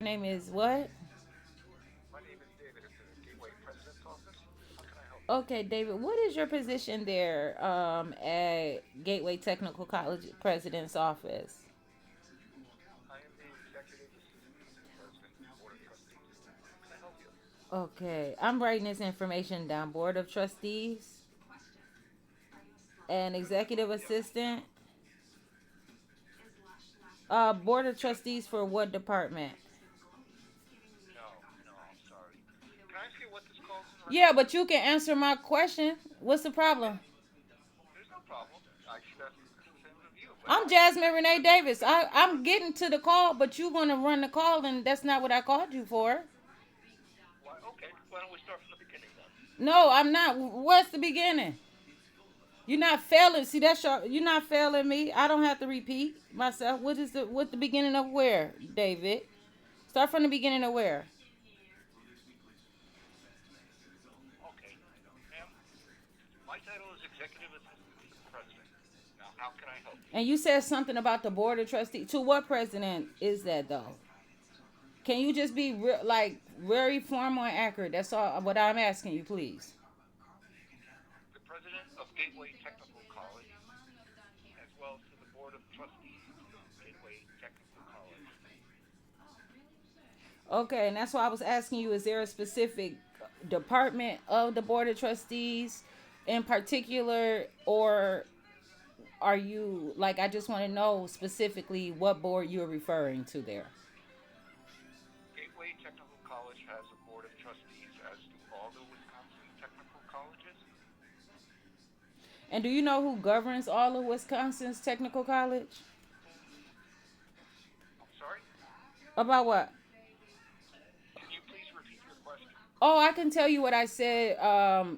name is what? My name is David at the Gateway President's Office. How can I help you? Okay, David, what is your position there at Gateway Technical College President's Office? I am the Executive Assistant to the President of the Board of Trustees. How can I help you? Okay, I'm writing this information down. Board of Trustees and Executive Yes. Assistant. Board of Trustees for what department? No, no, I'm sorry. Can I ask you what this call is in Yeah, reference but to? you can answer my question. What's the problem? There's no problem. I should ask the same of you, but I'm I am Jasmine Executive Renee Davis. Assistant. I'm getting to the call, but you want to run the call, and that's not what I called you for. Why? Okay. Why don't we start from the beginning then? No, I'm not. What's the beginning? You're not failing. See, that's your. You're not failing me. I don't have to repeat myself. What is the what the beginning of where, David? Start from the beginning of where. Okay. Ma'am, my title is Executive Assistant to the President. Now, how can I help you? And you said something about the board of trustees. To what president is that though? Can you just be like very formal and accurate? That's all. What I'm asking you, please. The President of Gateway Technical College, as well as to the Board of Trustees of Gateway Technical College. Okay, and that's why I was asking you: is there a specific department of the board of trustees in particular, or are you like? I just want to know specifically what board you're referring to there. Gateway Technical College has a board of trustees, as do all the Wisconsin technical colleges. And do you know who governs all of Wisconsin's technical college? I'm sorry? About what? Can you please repeat your question? Oh, I can tell you what I said.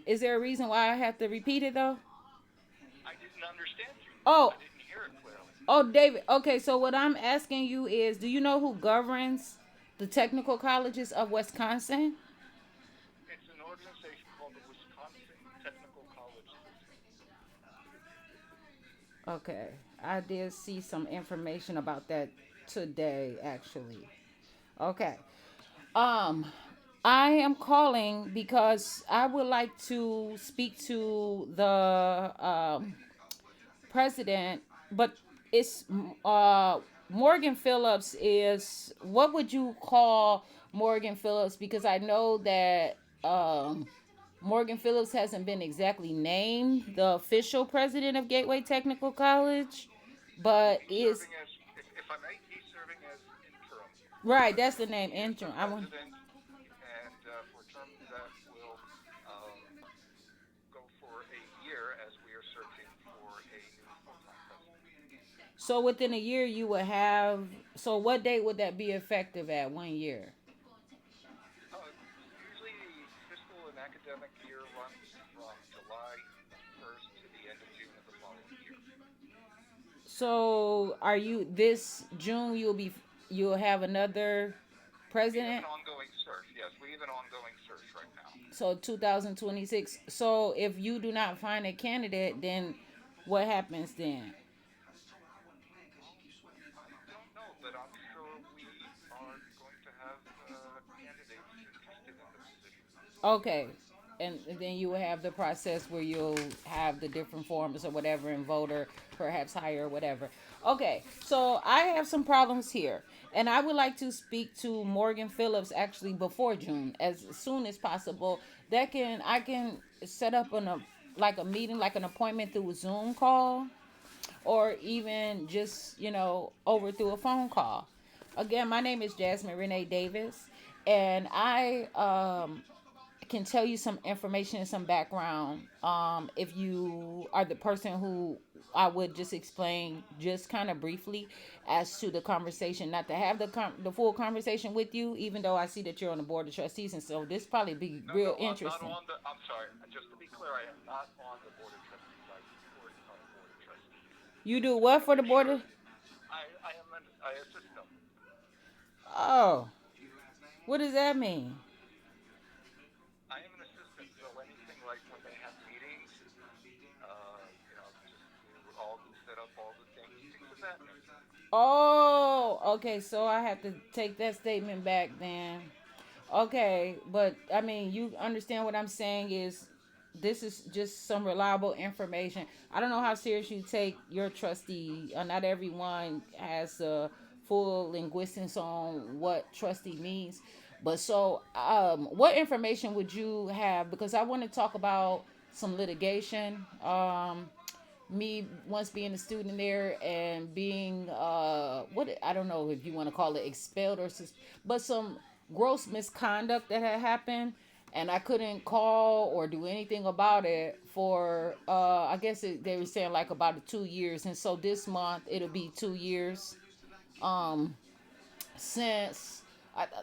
Is there a reason why I have to repeat it though? I didn't understand you. Oh, I didn't hear it clearly. oh, David. Okay, so what I'm asking you is, do you know who governs the technical colleges of Wisconsin? It's an organization called the Wisconsin Technical College System. Okay, I did see some information about that today, actually. Okay. Um, I am calling because I would like to speak to the president, but it's Morgan Phillips is what would you call Morgan Phillips? Because I know that Morgan Phillips hasn't been exactly named the official president of Gateway Technical College, but He's is serving as, if I may, he's serving as interim. right. That's the name. He is the Interim. I want. president, and for a term that will um, go for a year as we are searching for a new full-time president. So within a year, you would have. So what date would that be effective at? 1 year. Usually the fiscal and academic year runs from July 1st to the end of June of the following year. So are you this June? You'll have another We have president. an ongoing search. Yes, we have an ongoing search right now. So 2026. So if you do not find a candidate, then what happens then? I don't know, but I'm sure we are going to have candidates interested in the position. Okay. And then you will have the process where you'll have the different forms or whatever and voter perhaps higher or whatever. Okay, so I have some problems here. And I would like to speak to Morgan Phillips actually before June, as soon as possible. That can I can set up like a meeting, like an appointment through a Zoom call, or even just over through a phone call. Again, my name is Jasmine Renee Davis, and I can tell you some information and some background. If you are the person who I would just explain just kind of briefly as to the conversation, not to have the full conversation with you, even though I see that you're on the board of trustees, and so this probably be No, real no, I'm not interesting. on the. I'm sorry. Just to be clear, I am not on the board of trustees. I support our board of trustees. You do I just what want to for the make board sure. of? I assist them. Oh, what does that mean? I am an assistant, so anything like when they have meetings, just to all set up all the things of that nature. Oh, okay. So I have to take that statement back then. Okay, but I mean, you understand what I'm saying is this is just some reliable information. I don't know how serious you take your trustee. Not everyone has a full linguistics on what trustee means. But so, what information would you have? Because I want to talk about some litigation. Me once being a student there and being what I don't know if you want to call it expelled or but some gross misconduct that had happened, and I couldn't call or do anything about it for I guess they were saying like about 2 years, and so this month it'll be 2 years um since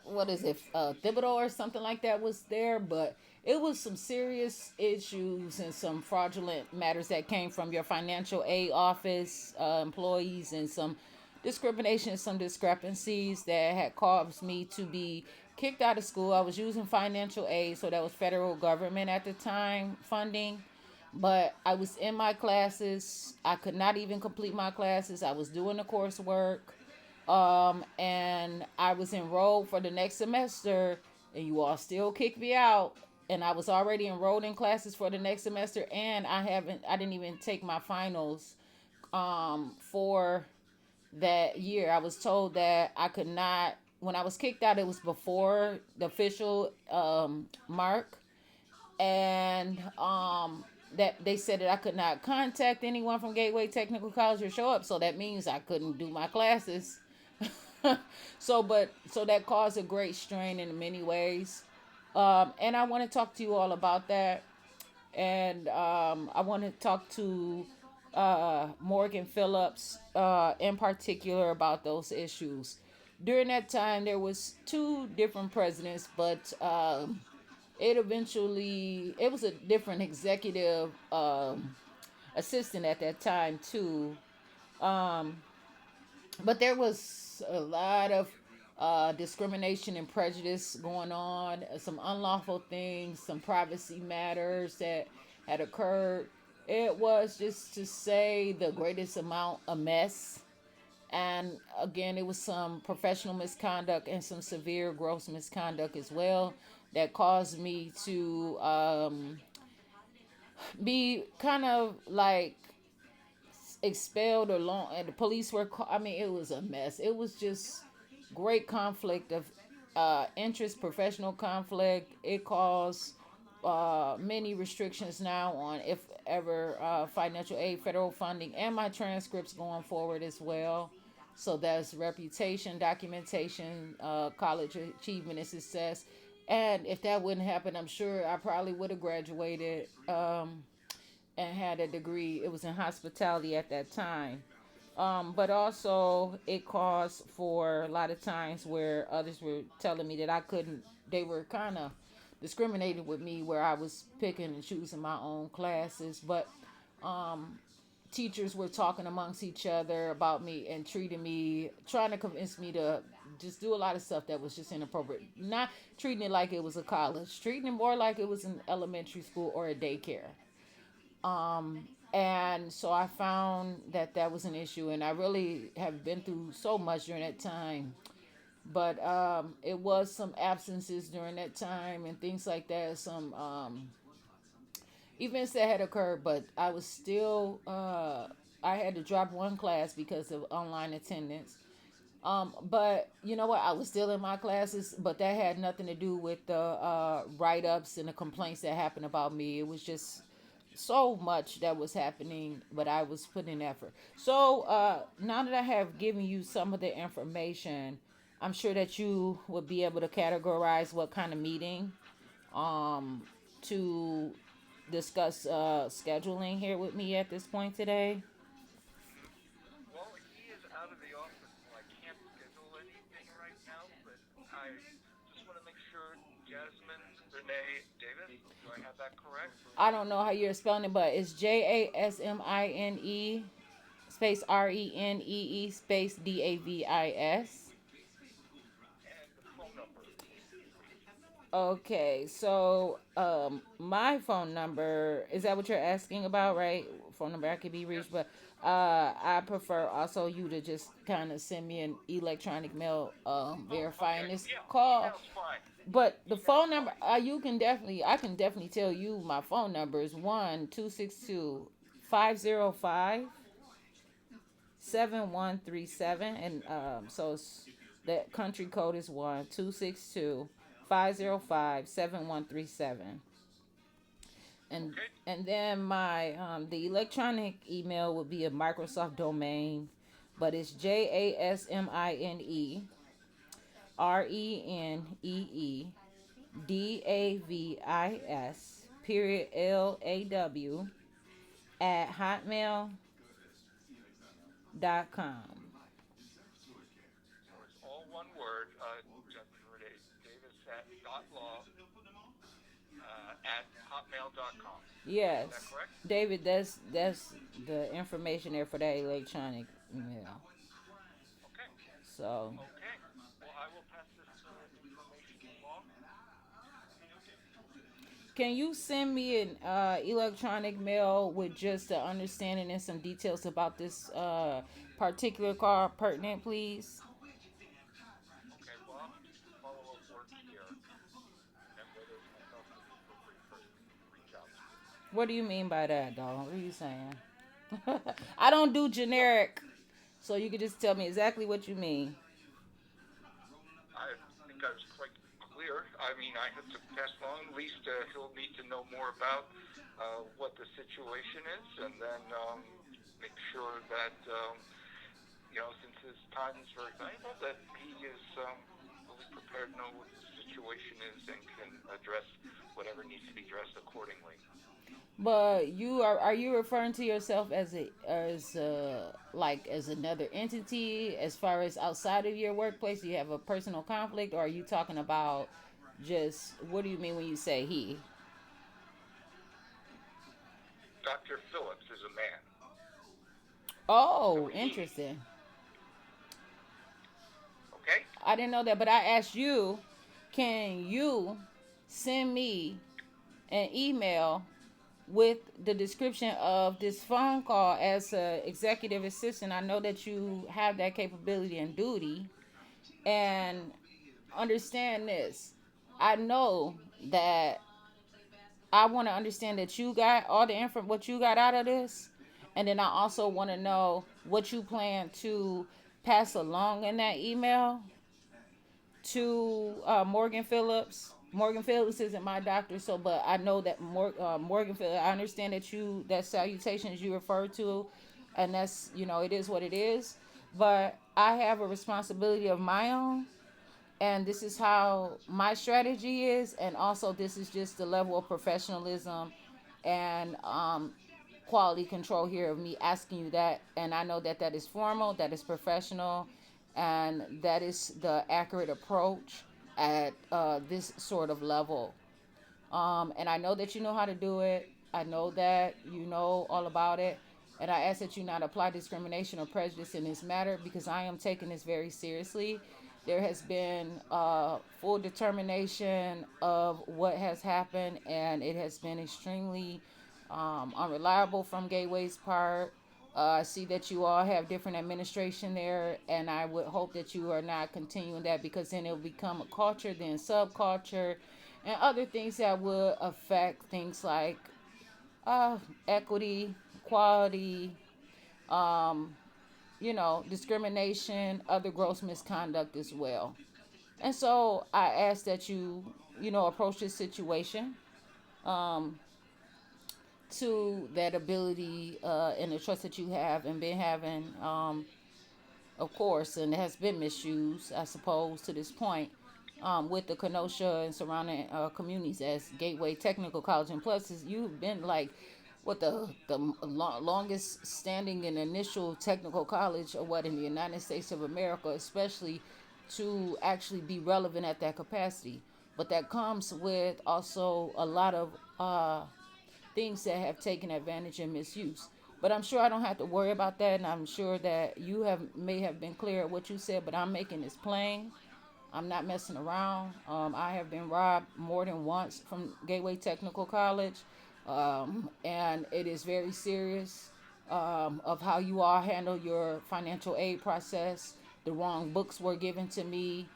what is it, Thibodeau or something like that was there, but it was some serious issues and some fraudulent matters that came from your financial aid office employees, and some discrimination, some discrepancies that had caused me to be kicked out of school. I was using financial aid, so that was federal government at the time funding, but I was in my classes. I could not even complete my classes. I was doing the coursework, and I was enrolled for the next semester, and you all still kicked me out. And I was already enrolled in classes for the next semester, and I didn't even take my finals for that year. I was told that I could not. When I was kicked out, it was before the official mark, and that they said that I could not contact anyone from Gateway Technical College or show up. So that means I couldn't do my classes. So that caused a great strain in many ways. And I want to talk to you all about that. And I want to talk to Morgan Phillips in particular about those issues. During that time, there was two different presidents, but it was a different executive assistant at that time too. Um, but there was a lot of discrimination and prejudice going on, some unlawful things, some privacy matters that had occurred. It was, just to say the greatest amount, a mess. And again, it was some professional misconduct and some severe gross misconduct as well that caused me to be kind of like expelled or long, and the police were I mean, it was a mess. It was just great conflict of interest, professional conflict. It caused many restrictions now on, if ever, financial aid, federal funding, and my transcripts going forward as well. So that's reputation, documentation, college achievement and success. And if that wouldn't happen, I'm sure I probably would have graduated and had a degree. It was in hospitality at that time. But also, it caused for a lot of times where others were telling me that I couldn't, they were kind of discriminating with me where I was picking and choosing my own classes. But teachers were talking amongst each other about me and treating me, trying to convince me to just do a lot of stuff that was just inappropriate. Not treating it like it was a college, treating it more like it was an elementary school or a daycare. And so I found that that was an issue, and I really have been through so much during that time. But it was some absences during that time and things like that, some events that had occurred, but I was still, I had to drop one class because of online attendance. But you know what? I was still in my classes, but that had nothing to do with the write ups and the complaints that happened about me. It was just so much that was happening, but I was putting in effort. So now that I have given you some of the information, I'm sure that you will be able to categorize what kind of meeting um, to discuss scheduling here with me at this point today. Well, he is out of the office, so I can't schedule anything right now, but I just want to make sure Jasmine Renee Davis, do I have that correct? I don't know how you're spelling it, but it's Jasmine space Renee space Davis. And the phone number. Okay, so my phone number, is that what you're asking about, right? Phone number I could be Yes. reached, but I prefer also you to just kind of send me an electronic mail Oh, verifying okay. this Yeah, call. email's fine. But the Email's phone number, fine. you can definitely, I can definitely tell you my phone number is 1-262-505-7137, and so that country code is 1-262-505-7137. and Okay. and then my the electronic email would be a Microsoft domain, but it's JASMINE RENEeDavis at hotmail.com. So it's all one word. Jasmine Renee Davis at dot law at hotmail.com. Is Yes, that correct? David, that's the information there for that electronic email. Okay. So Okay. Well, I will pass this information along. can you send me an electronic mail with just the understanding and some details about this particular car pertinent, please? Okay. Well, I'm doing some follow-up work here, and whether myself or the appropriate person reach out to you. What do you mean by that, dog? What are you saying? I don't do Well, generic, so you can just tell me exactly what you mean. I think I was quite clear. I mean, I have to pass along. At least he'll need to know more about what the situation is, and then make sure that since his time is very valuable, that he is fully prepared to know what the situation is and can address whatever needs to be addressed accordingly. But are you referring to yourself as like as another entity as far as outside of your workplace? Do you have a personal conflict, or are you talking about just what do you mean when you say he? Dr. Phillips is a man, so Oh, he. interesting. Okay. I didn't know that, but I asked you, can you send me an email with the description of this phone call as a executive assistant? I know that you have that capability and duty, and understand this. I know that I want to understand that you got all the info, what you got out of this, and then I also want to know what you plan to pass along in that email to Morgan Phillips. Morgan Phillips isn't my doctor, so but I know that Morgan Phillips. I understand that that salutations you refer to, and that's it is what it is. But I have a responsibility of my own, and this is how my strategy is, and also this is just the level of professionalism and quality control here of me asking you that, and I know that that is formal, that is professional, and that is the accurate approach at this sort of level. And I know that you know how to do it. I know that you know all about it. And I ask that you not apply discrimination or prejudice in this matter because I am taking this very seriously. There has been full determination of what has happened, and it has been extremely unreliable from Gateway's part. I see that you all have different administration there, and I would hope that you are not continuing that because then it'll become a culture, then subculture, and other things that would affect things like equity, equality, discrimination, other gross misconduct as well. And so I ask that you approach this situation to that ability and the trust that you have and been having, of course, and it has been misused, I suppose, to this point. With the Kenosha and surrounding communities as Gateway Technical College, and plus, you've been like what the longest standing and initial technical college or what in the United States of America, especially to actually be relevant at that capacity. But that comes with also a lot of things that have taken advantage and misuse. But I'm sure I don't have to worry about that, and I'm sure that you have may have been clear at what you said, but I'm making this plain I'm not messing around. I have been robbed more than once from Gateway Technical College, and it is very serious of how you all handle your financial aid process. The wrong books were given to me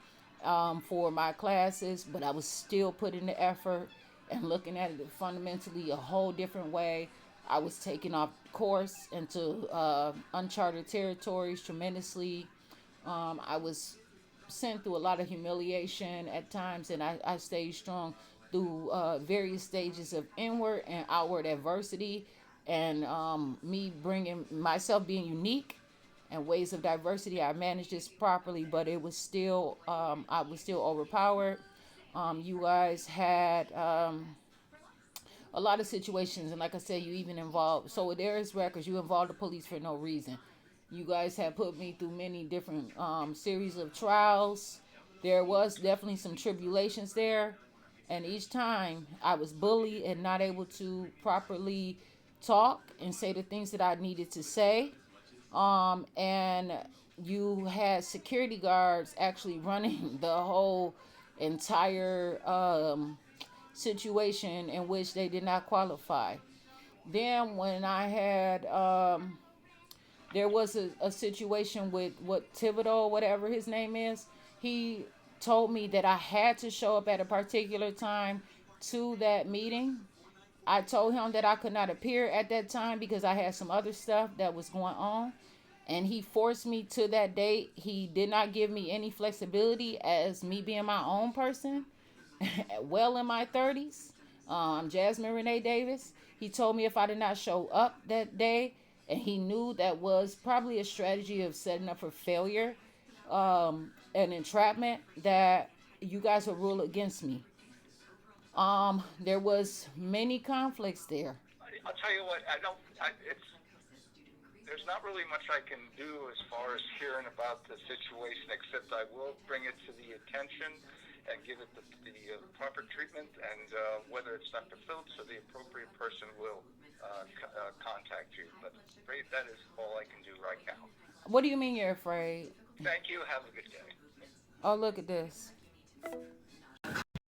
for my classes, but I was still putting the effort and looking at it fundamentally a whole different way. I was taking off course into uncharted territories tremendously. I was sent through a lot of humiliation at times, and I stayed strong through various stages of inward and outward adversity, and me bringing myself being unique and ways of diversity. I managed this properly, but it was still I was still overpowered. You guys had a lot of situations, and like I said, you even involved. So there is records. You involved the police for no reason. You guys have put me through many different series of trials. There was definitely some tribulations there, and each time I was bullied and not able to properly talk and say the things that I needed to say. And you had security guards actually running the whole entire situation in which they did not qualify. Then when I had there was a situation with what Thibodeau, whatever his name is, he told me that I had to show up at a particular time to that meeting. I told him that I could not appear at that time because I had some other stuff that was going on. And he forced me to that date. He did not give me any flexibility as me being my own person, well in my 30s. Jasmine Renee Davis. He told me if I did not show up that day, and he knew that was probably a strategy of setting up for failure, and entrapment, that you guys would rule against me. There was many conflicts there. I'll tell you what. I don't. It's there's not really much I can do as far as hearing about the situation, except I will bring it to the attention and give it the proper treatment. And whether it's Dr. Phillips or the appropriate person will contact you. But afraid that is all I can do right now. What do you mean you're afraid? Thank you. Have a good day. Oh, look at this.